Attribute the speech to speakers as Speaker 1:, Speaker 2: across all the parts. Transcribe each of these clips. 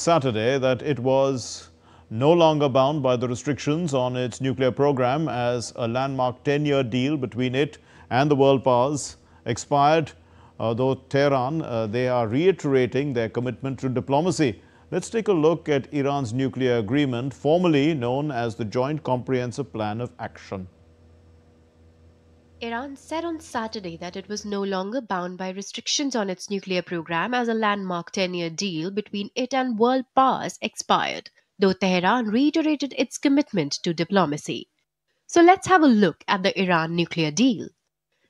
Speaker 1: Saturday that it was no longer bound by the restrictions on its nuclear program as a landmark 10-year deal between it and the world powers expired. Though Tehran, they are reiterating their commitment to diplomacy. Let's take a look at Iran's nuclear agreement, formerly known as the Joint Comprehensive Plan of Action.
Speaker 2: Iran said on Saturday that it was no longer bound by restrictions on its nuclear program as a landmark 10-year deal between it and world powers expired, though Tehran reiterated its commitment to diplomacy. So let's have a look at the Iran nuclear deal.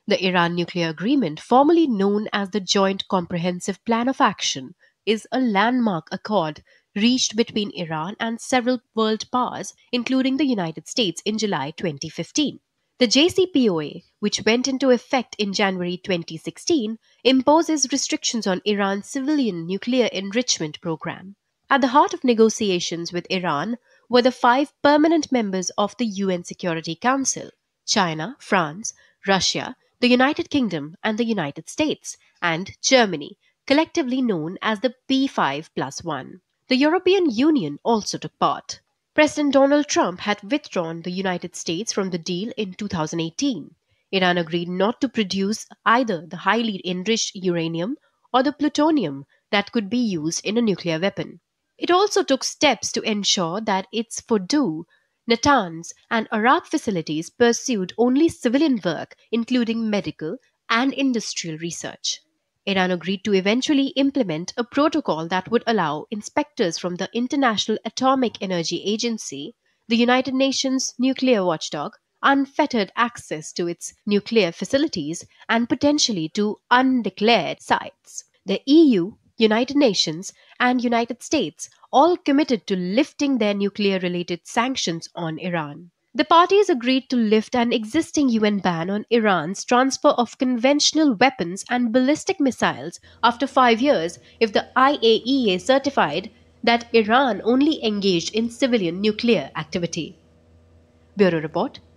Speaker 2: The Iran nuclear agreement, formerly known as the Joint Comprehensive Plan of Action, is a landmark accord reached between Iran and several world powers, including the United States, in July 2015. The JCPOA, which went into effect in January 2016, imposes restrictions on Iran's civilian nuclear enrichment program. At the heart of negotiations with Iran were the 5 permanent members of the UN Security Council: China, France, Russia, the United Kingdom and the United States, and Germany, collectively known as the P5+1. The European Union also took part. President Donald Trump had withdrawn the United States from the deal in 2018. Iran agreed not to produce either the highly enriched uranium or the plutonium that could be used in a nuclear weapon. It also took steps to ensure that its Fordow, Natanz, and Arak facilities pursued only civilian work, including medical and industrial research. Iran agreed to eventually implement a protocol that would allow inspectors from the International Atomic Energy Agency, the United Nations nuclear watchdog, unfettered access to its nuclear facilities and potentially to undeclared sites. The EU, United Nations, and United States all committed to lifting their nuclear-related sanctions on Iran. The parties agreed to lift an existing UN ban on Iran's transfer of conventional weapons and ballistic missiles after 5 years if the IAEA certified that Iran only engaged in civilian nuclear activity. Bureau Report.